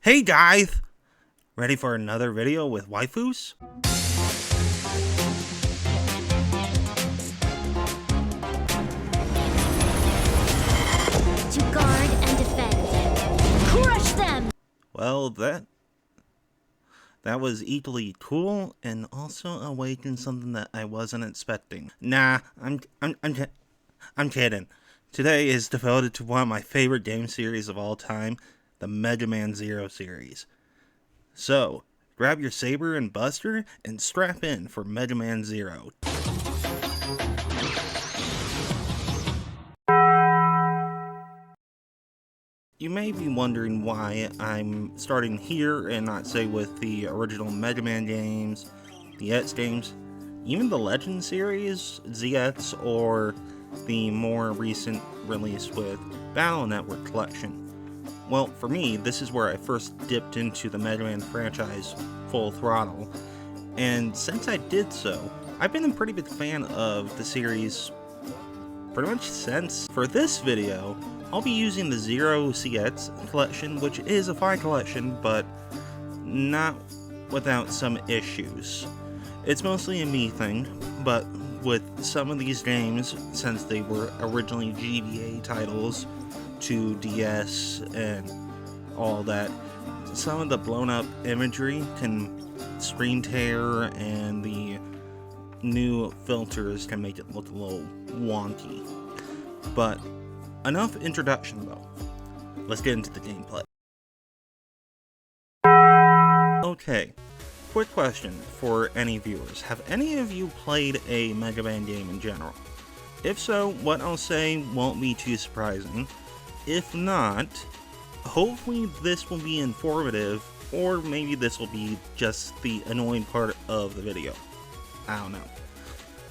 Hey guys! Ready for another video with waifus? To guard and defend. Crush them! Well, that was equally cool and also awakened something that I wasn't expecting. Nah, I'm kidding. Today is devoted to one of my favorite game series of all time, the Mega Man Zero series. So, grab your saber and buster and strap in for Mega Man Zero. You may be wondering why I'm starting here and not, say, with the original Mega Man games, the X games, even the Legend series, ZX, or the more recent release with Battle Network Collection. Well, for me, this is where I first dipped into the Mega Man franchise full throttle, and since I did so, I've been a pretty big fan of the series pretty much since. For this video, I'll be using the Zero CX collection, which is a fine collection, but not without some issues. It's mostly a me thing, but with some of these games, since they were originally GBA titles to DS and all that, some of the blown up imagery can screen tear, and the new filters can make it look a little wonky. But enough introduction though. Let's get into the gameplay. Okay, quick question for any viewers. Have any of you played a Mega Man game in general? If so, what I'll say won't be too surprising. If not, hopefully this will be informative, or maybe this will be just the annoying part of the video. I don't know.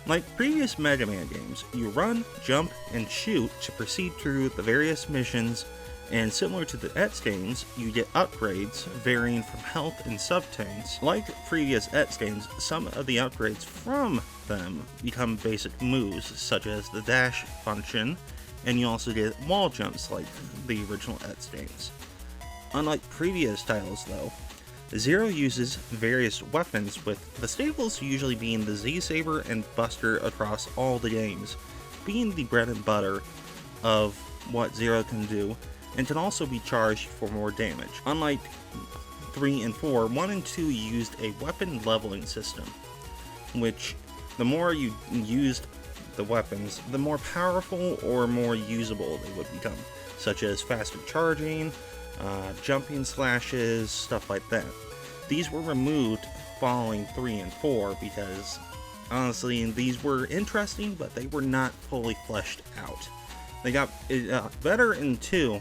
Like previous Mega Man games, you run, jump, and shoot to proceed through the various missions, and similar to the X games, you get upgrades varying from health and sub-tanks. Like previous X games, some of the upgrades from them become basic moves, such as the dash function, and you also get wall jumps like the original X games. Unlike previous titles though, Zero uses various weapons, with the staples usually being the Z-Saber and Buster across all the games, being the bread and butter of what Zero can do, and can also be charged for more damage. Unlike 3 and 4, 1 and 2 used a weapon leveling system, which the more you used the weapons, the more powerful or more usable they would become, such as faster charging, jumping slashes, stuff like that. These were removed following 3 and 4 because, honestly, these were interesting, but they were not fully fleshed out. They got better in 2,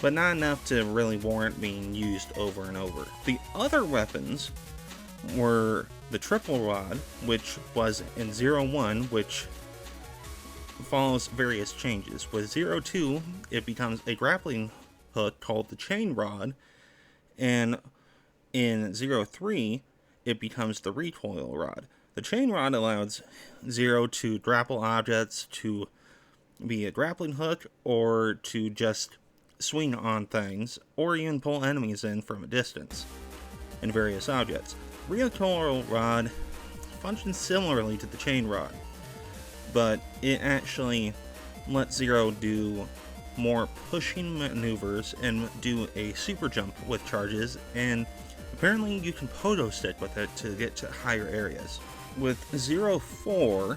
but not enough to really warrant being used over and over. The other weapons were the Triple Rod, which was in Zero 1, which follows various changes. With Zero 2, it becomes a grappling hook called the Chain Rod, and in Zero 3, it becomes the Recoil Rod. The Chain Rod allows Zero to grapple objects, to be a grappling hook, or to just swing on things, or even pull enemies in from a distance, and various objects. Recoil Rod functions similarly to the Chain Rod, but it actually lets Zero do more pushing maneuvers and do a super jump with charges, and apparently you can pogo stick with it to get to higher areas. With Zero 4,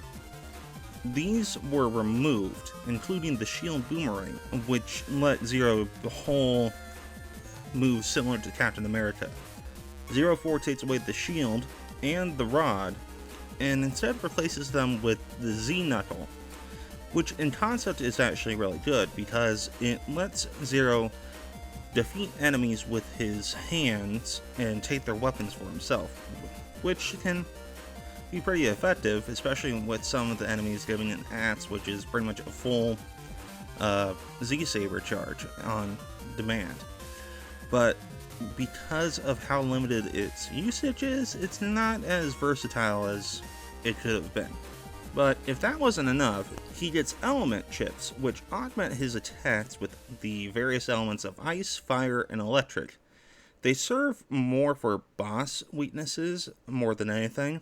these were removed, including the shield boomerang, which let Zero the whole move similar to Captain America. Zero 4 takes away the shield and the rod, and instead replaces them with the Z-Knuckle, which in concept is actually really good because it lets Zero defeat enemies with his hands and take their weapons for himself, which can be pretty effective, especially with some of the enemies giving an axe, which is pretty much a full Z-Saber charge on demand. But because of how limited its usage is, it's not as versatile as it could have been. But if that wasn't enough, he gets element chips, which augment his attacks with the various elements of ice, fire, and electric, They serve more for boss weaknesses more than anything,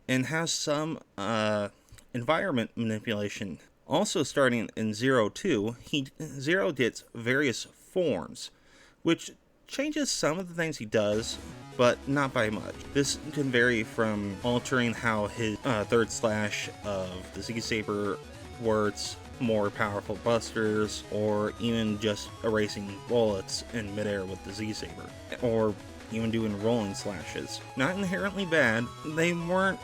and has some environment manipulation. Also, starting in Zero 2, Zero gets various forms, which changes some of the things he does, but not by much. This can vary from altering how his third slash of the Z-Saber works, more powerful busters, or even just erasing bullets in midair with the Z-Saber, or even doing rolling slashes. Not inherently bad, they weren't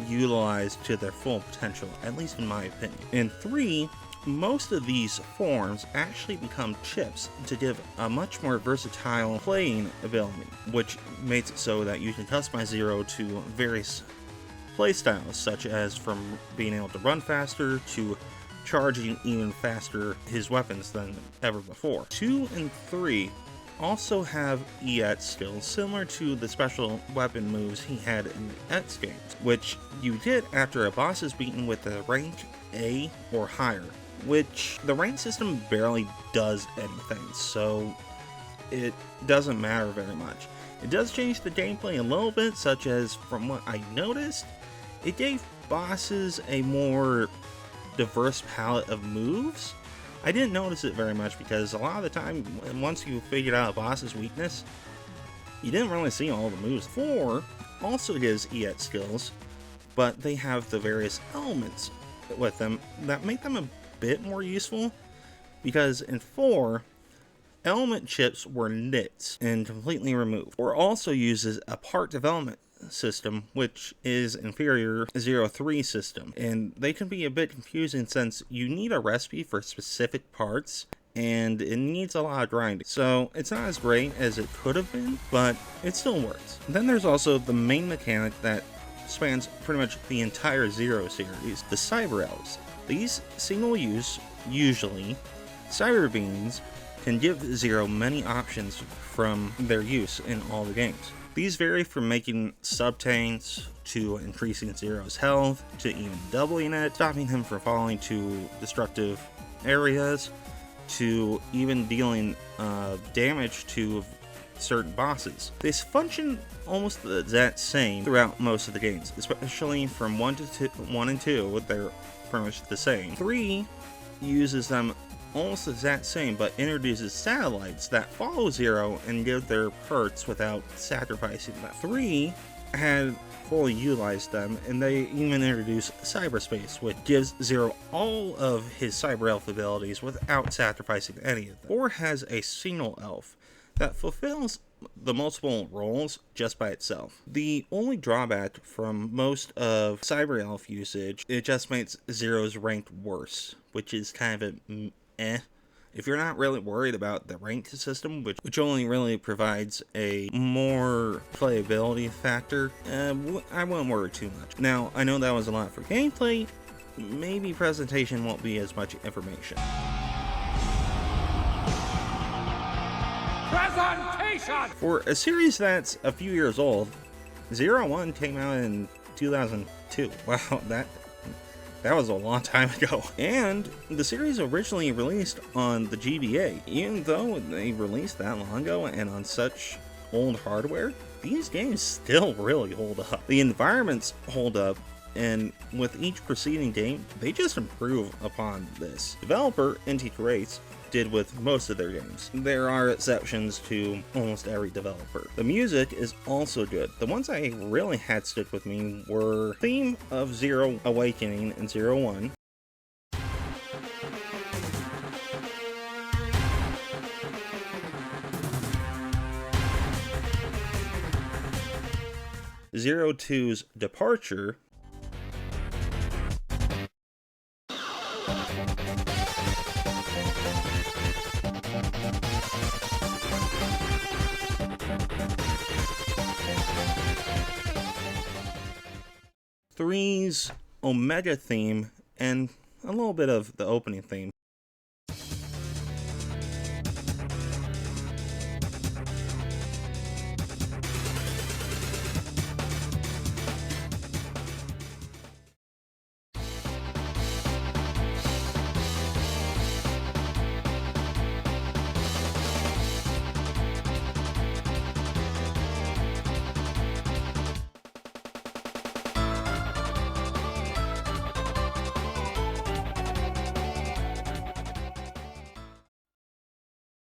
utilized to their full potential, at least in my opinion. In 3, most of these forms actually become chips to give a much more versatile playing ability, which makes it so that you can customize Zero to various playstyles, such as from being able to run faster to charging even faster his weapons than ever before. 2 and 3 also have EX skills similar to the special weapon moves he had in the X games, which you get after a boss is beaten with a rank A or higher, which the rank system barely does anything, so it doesn't matter very much. It does change the gameplay a little bit, such as from what I noticed, it gave bosses a more diverse palette of moves. I didn't notice it very much because a lot of the time, once you figured out a boss's weakness, you didn't really see all the moves. 4 also gives EX skills, but they have the various elements with them that make them a bit more useful, because in 4, element chips were nits and completely removed. 4 also uses a part development system, which is inferior 0-3 system, and they can be a bit confusing since you need a recipe for specific parts and it needs a lot of grinding, so it's not as great as it could have been, but it still works. Then there's also the main mechanic that spans pretty much the entire Zero series, the Cyber Elves. These single use, usually, Cyber Beams can give Zero many options from their use in all the games. These vary from making sub-tanks, to increasing Zero's health, to even doubling it, stopping him from falling to destructive areas, to even dealing damage to certain bosses. They function almost the exact same throughout most of the games, especially from 1 and 2, they're pretty much the same. 3 uses them almost the exact same, but introduces satellites that follow Zero and give their perks without sacrificing them. 3 had fully utilized them, and they even introduced cyberspace, which gives Zero all of his cyber elf abilities without sacrificing any of them. 4 has a single elf that fulfills the multiple roles just by itself. The only drawback from most of Cyber Elf usage, it just makes Zero's rank worse, which is kind of a If you're not really worried about the rank system, which only really provides a more playability factor, I won't worry too much. Now, I know that was a lot for gameplay, maybe presentation won't be as much information. Presentation! For a series that's a few years old, Zero 1 came out in 2002. Wow, that was a long time ago. And the series originally released on the GBA. Even though they released that long ago and on such old hardware, these games still really hold up. The environments hold up, and with each preceding game, they just improve upon this. Developer Inti Creates did with most of their games. There are exceptions to almost every developer. The music is also good. The ones I really had stick with me were Theme of Zero Awakening in Zero 1, Zero 2's Departure, Three's Omega theme, and a little bit of the opening theme.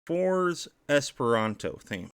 4's Esperanto theme.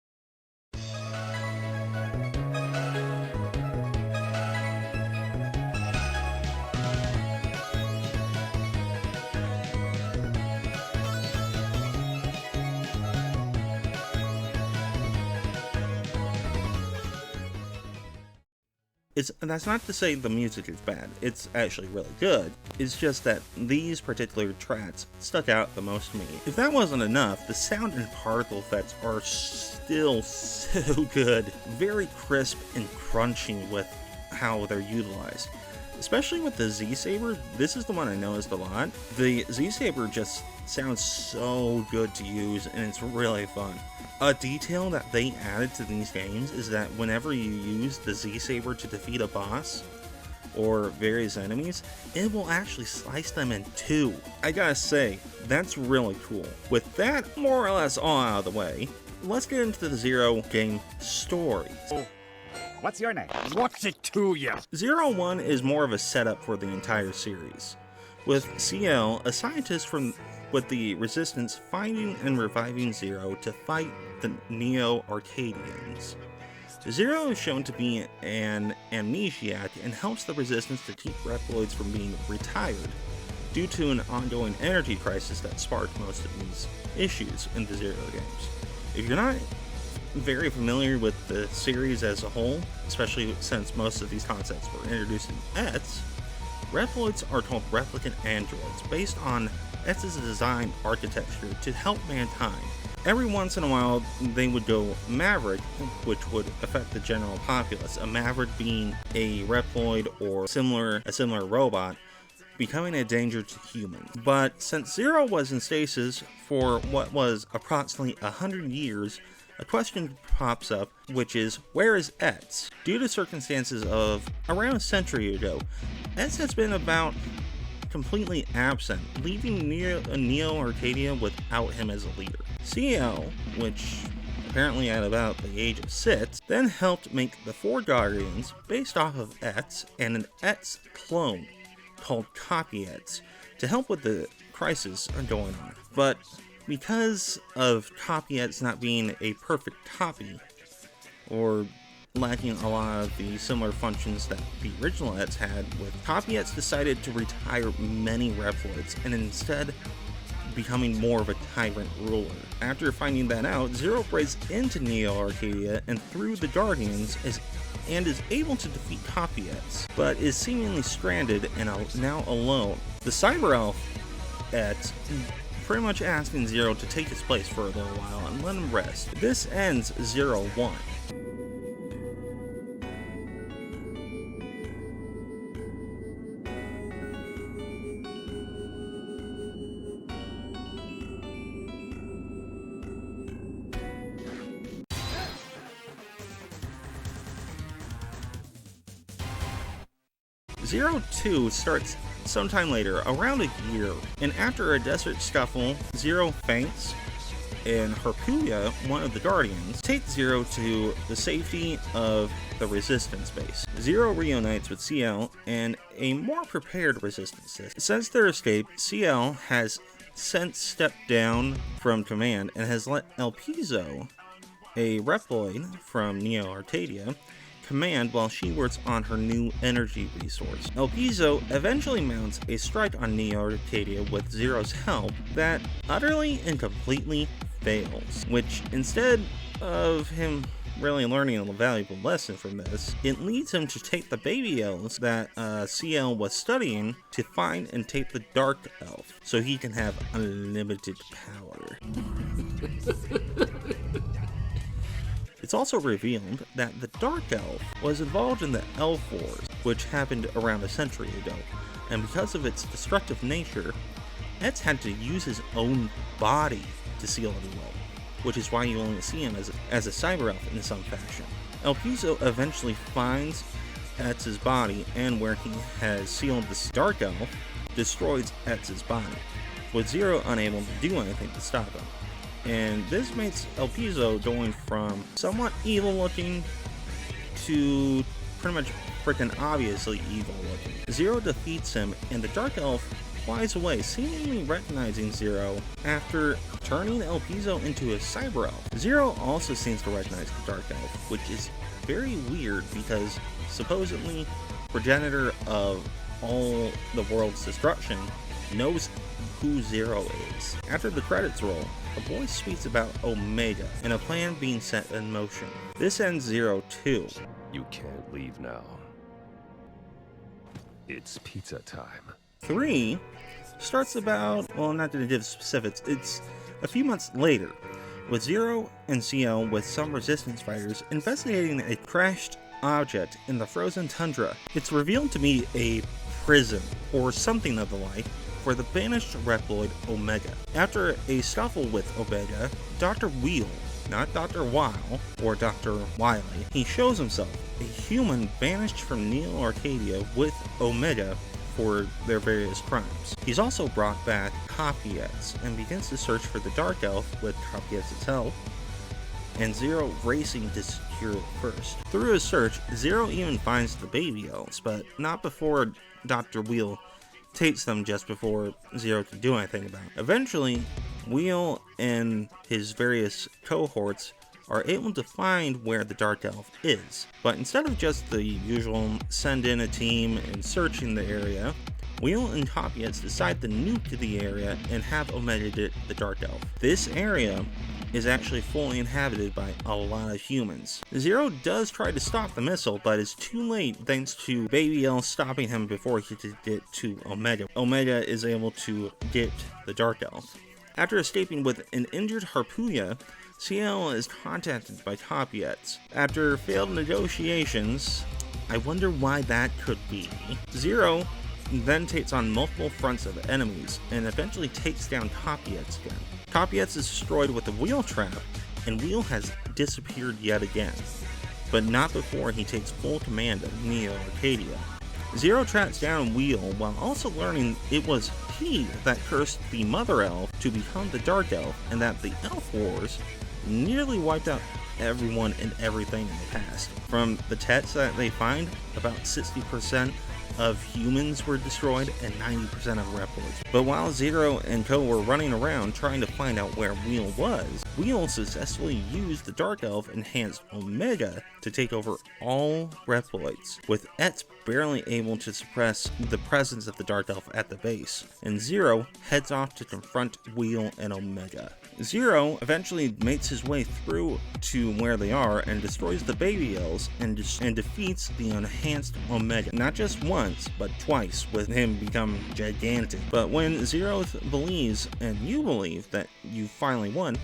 That's not to say the music is bad, it's actually really good. It's just that these particular tracks stuck out the most to me. If that wasn't enough, the sound and particle effects are still so good. Very crisp and crunchy with how they're utilized. Especially with the Z-Saber, this is the one I noticed a lot. The Z-Saber just sounds so good to use and it's really fun. A detail that they added to these games is that whenever you use the Z-Saber to defeat a boss or various enemies, it will actually slice them in two. I gotta say, that's really cool. With that more or less all out of the way, let's get into the Zero game story. What's your name? What's it to you? Zero One is more of a setup for the entire series, with CL, a scientist with the Resistance, finding and reviving Zero to fight the Neo-Arcadians. Zero is shown to be an amnesiac and helps the Resistance to keep Reploids from being retired, due to an ongoing energy crisis that sparked most of these issues in the Zero games. If you're not very familiar with the series as a whole, especially since most of these concepts were introduced in ETS, Reploids are called replicant androids based on ETS's design architecture to help mankind. Every once in a while, they would go Maverick, which would affect the general populace, a Maverick being a Reploid or a similar robot, becoming a danger to humans. But since Zero was in stasis for what was approximately 100 years, a question pops up, which is, where is ETS? Due to circumstances of around a century ago, ETS has been about completely absent, leaving Neo-Arcadia without him as a leader. CL, which apparently at about the age of 6, then helped make the 4 Guardians based off of ETS and an ETS clone called Copy ETS to help with the crisis going on. But because of Copy ETS not being a perfect copy, or lacking a lot of the similar functions that the original ETS had, Copy ETS decided to retire many Reploids and instead becoming more of a tyrant ruler. After finding that out, Zero breaks into Neo-Arcadia and through the Guardians is able to defeat Copy ETS, but is seemingly stranded and now alone. The Cyber Elf ETS pretty much asking Zero to take his place for a little while and let him rest. This ends Zero One. Zero Two starts sometime later, around a year, and after a desert scuffle, Zero faints, and Harpuya, one of the Guardians, takes Zero to the safety of the Resistance base. Zero reunites with CL and a more prepared Resistance. Since their escape, CL has since stepped down from command and has let El Piso, a Reploid from Neo-Arcadia, command while she works on her new energy resource. El Piso eventually mounts a strike on Neo-Arcadia with Zero's help that utterly and completely fails, which instead of him really learning a valuable lesson from this, it leads him to take the baby elves that CL was studying to find and take the Dark Elf so he can have unlimited power. It's also revealed that the Dark Elf was involved in the Elf Wars, which happened around a century ago, and because of its destructive nature, ETS had to use his own body to seal it away, which is why you only see him as a Cyber Elf in some fashion. El Piso eventually finds ETS's body, and where he has sealed the Dark Elf, destroys ETS's body, with Zero unable to do anything to stop him. And this makes El Piso going from somewhat evil looking to pretty much freaking obviously evil looking. Zero defeats him, and the Dark Elf flies away, seemingly recognizing Zero after turning El Piso into a cyber elf. Zero also seems to recognize the Dark Elf, which is very weird because supposedly progenitor of all the world's destruction knows who Zero is. After the credits roll, a voice speaks about Omega and a plan being set in motion. This ends Zero too. You can't leave now. It's pizza time. 3 starts about, well, I'm not going to give specifics, it's a few months later, with Zero and CL with some resistance fighters investigating a crashed object in the frozen tundra. It's revealed to be a prison, or something of the like, for the banished Reploid Omega. After a scuffle with Omega, Dr. Wheel, not Dr. Weil or Dr. Wily, he shows himself, a human banished from Neo Arcadia with Omega for their various crimes. He's also brought back Copyets and begins to search for the Dark Elf with Copyets itself, and Zero racing to secure it first. Through his search, Zero even finds the baby elves, but not before Dr. Wheel takes them just before Zero can do anything about it. Eventually, Wheel and his various cohorts are able to find where the Dark Elf is, but instead of just the usual send in a team and searching the area, Wheel and Copyets decide to nuke the area and have Omega get the Dark Elf. This area is actually fully inhabited by a lot of humans. Zero does try to stop the missile, but it's too late thanks to Baby Elf stopping him before he could get to Omega. Omega is able to get the Dark Elf. After escaping with an injured Harpooya, CL is contacted by Copyets. After failed negotiations, I wonder why that could be. Zero then takes on multiple fronts of enemies and eventually takes down Copyets again. Copyets is destroyed with a Wheel trap, and Wheel has disappeared yet again, but not before he takes full command of Neo Arcadia. Zero tracks down Wheel while also learning it was he that cursed the Mother Elf to become the Dark Elf, and that the Elf Wars nearly wiped out everyone and everything in the past. From the texts that they find, about 60% of humans were destroyed and 90% of Reploids. But while Zero and co were running around trying to find out where Wheel was, Wheel successfully used the Dark Elf enhanced Omega to take over all Reploids, with Etz barely able to suppress the presence of the Dark Elf at the base, and Zero heads off to confront Wheel and Omega. Zero eventually makes his way through to where they are and destroys the baby elves and defeats the enhanced Omega, not just once, but twice, with him become gigantic. But when Zero believes, and you believe, that you finally won,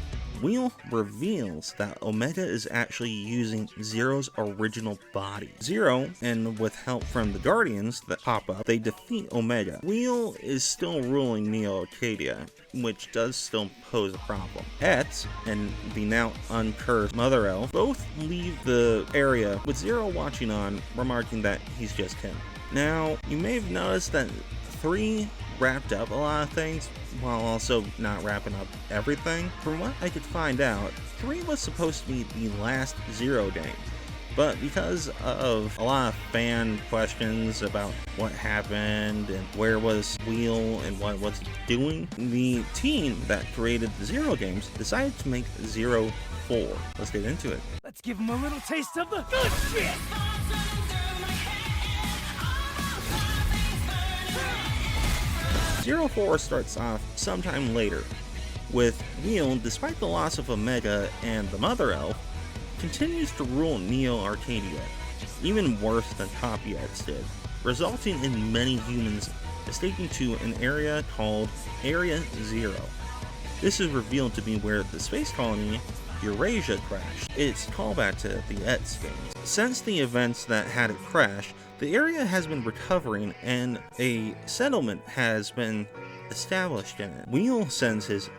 Wheel reveals that Omega is actually using Zero's original body. Zero, and with help from the Guardians that pop up, they defeat Omega. Wheel is still ruling Neo Arcadia, which does still pose a problem. Etz and the now uncursed Mother Elf both leave the area, with Zero watching on, remarking that he's just him. Now, you may have noticed that 3 wrapped up a lot of things, while also not wrapping up everything. From what I could find out, 3 was supposed to be the last Zero game, but because of a lot of fan questions about what happened and where was Wheel and what was he doing, the team that created the Zero games decided to make Zero 4. Let's get into it. Let's give him a little taste of the good shit! Zero 4 starts off sometime later, with Wheel, despite the loss of Omega and the Mother Elf, continues to rule Neo Arcadia, even worse than Copyets did, resulting in many humans escaping to an area called Area Zero. This is revealed to be where the space colony Eurasia crashed. It's callback to the Etz games. Since the events that had it crash, the area has been recovering and a settlement has been established in it. Wheel sends his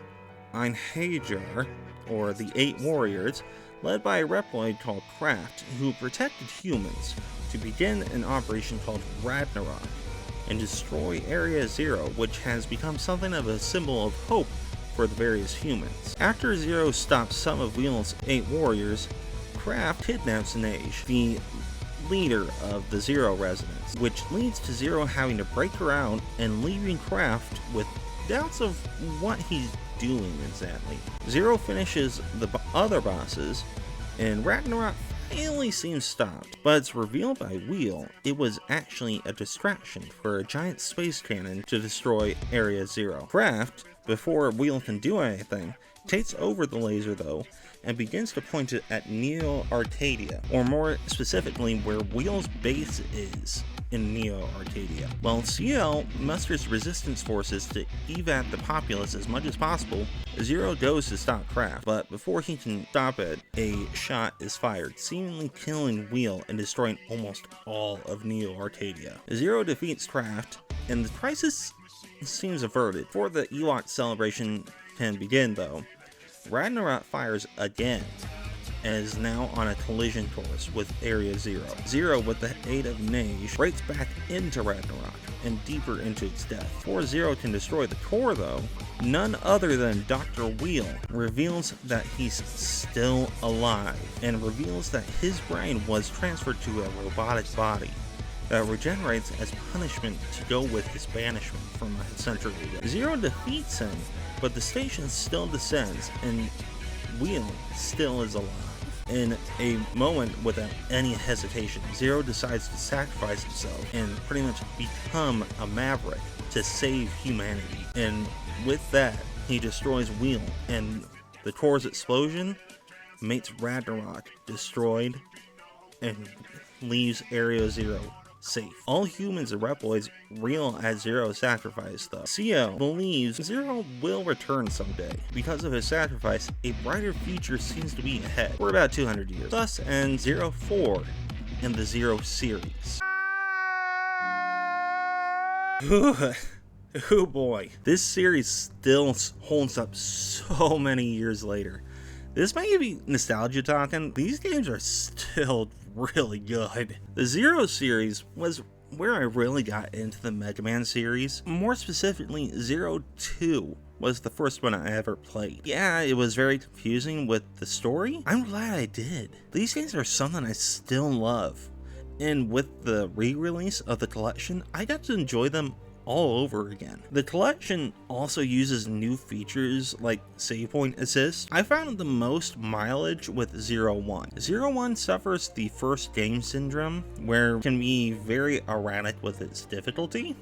Einhajar, or the 8 Warriors, led by a Reploid called Kraft, who protected humans, to begin an operation called Ragnarok and destroy Area Zero, which has become something of a symbol of hope for the various humans. After Zero stops some of Wheel's 8 Warriors, Kraft kidnaps Neige, the leader of the Zero residents, which leads to Zero having to break her out and leaving Kraft with doubts of what he's doing exactly. Zero finishes the other bosses, and Ragnarok finally seems stopped, but it's revealed by Wheel it was actually a distraction for a giant space cannon to destroy Area Zero. Kraft, before Wheel can do anything, takes over the laser though, and begins to point it at Neo Arcadia, or more specifically where Wheel's base is in Neo Arcadia. While CL musters resistance forces to evac the populace as much as possible, Zero goes to stop Kraft, but before he can stop it, a shot is fired, seemingly killing Wheel and destroying almost all of Neo Arcadia. Zero defeats Kraft, and the crisis seems averted. Before the Ewok celebration can begin though, Ragnarok fires again, and is now on a collision course with Area Zero. Zero, with the aid of Neige, breaks back into Ragnarok and deeper into its death. Before Zero can destroy the core though, none other than Dr. Wheel reveals that he's still alive, and reveals that his brain was transferred to a robotic body that regenerates as punishment to go with his banishment from a century ago. Zero defeats him, but the station still descends, and Wheel still is alive. In a moment without any hesitation, Zero decides to sacrifice himself and pretty much become a maverick to save humanity. And with that, he destroys Wheel, and the core's explosion makes Ragnarok destroyed and leaves Area Zero safe. All humans and Reploids reel at Zero's sacrifice though. CL believes Zero will return someday. Because of his sacrifice, a brighter future seems to be ahead for about 200 years. Thus ends Zero 4 in the Zero series. Oh boy. This series still holds up so many years later. This may be nostalgia talking. These games are still really good. The Zero series was where I really got into the Mega Man series. More specifically, Zero 2 was the first one I ever played. Yeah, it was very confusing with the story. I'm glad I did. These games are something I still love. And with the re-release of the collection, I got to enjoy them all over again. The collection also uses new features like save point assist. I found the most mileage with Zero 1. Zero 1 suffers the first game syndrome, where it can be very erratic with its difficulty.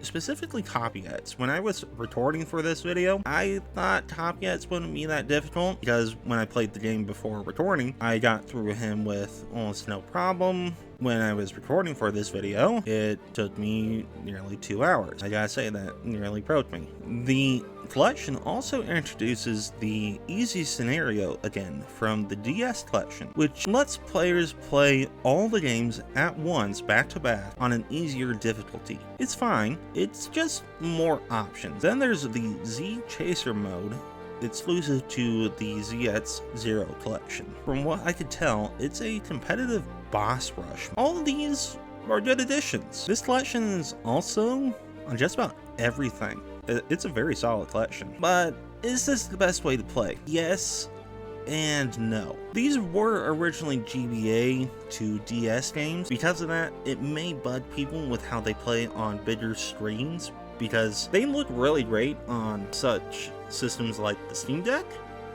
Specifically copycats. When I was recording for this video, I thought copycats wouldn't be that difficult, because when I played the game before recording, I got through him with almost no problem. When I was recording for this video, it took me nearly 2 hours. I gotta say, that nearly broke me. The collection also introduces the easy scenario again from the DS collection, which lets players play all the games at once back to back on an easier difficulty. It's fine, it's just more options. Then there's the Z Chaser mode, exclusive to the ZX Zero collection. From what I could tell, it's a competitive boss rush. All of these are good additions. This collection is also on just about everything. It's a very solid collection. But is this the best way to play? Yes and no. These were originally GBA to DS games. Because of that, it may bug people with how they play on bigger screens, because they look really great on such systems like the Steam Deck,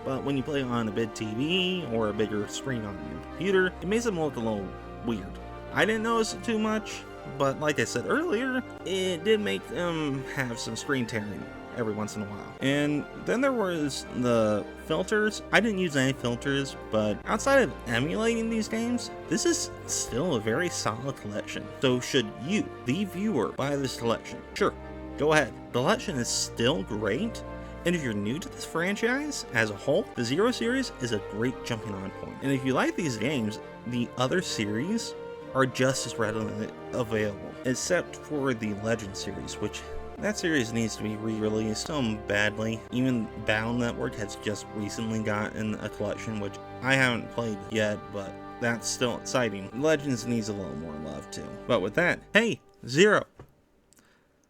but when you play on a big TV or a bigger screen on your computer, it makes them look a little weird. I didn't notice it too much, but like I said earlier, it did make them have some screen tearing every once in a while. And then there was the filters. I didn't use any filters, but outside of emulating these games, this is still a very solid collection. So should you, the viewer, buy this collection? Sure, go ahead. The collection is still great, and if you're new to this franchise as a whole, the Zero series is a great jumping on point. And if you like these games, the other series are just as readily available, except for the Legend series, which that series needs to be re-released so badly. Even Battle Network has just recently gotten a collection, which I haven't played yet, but that's still exciting. Legends needs a little more love too. But with that, hey, Zero,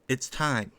it's time.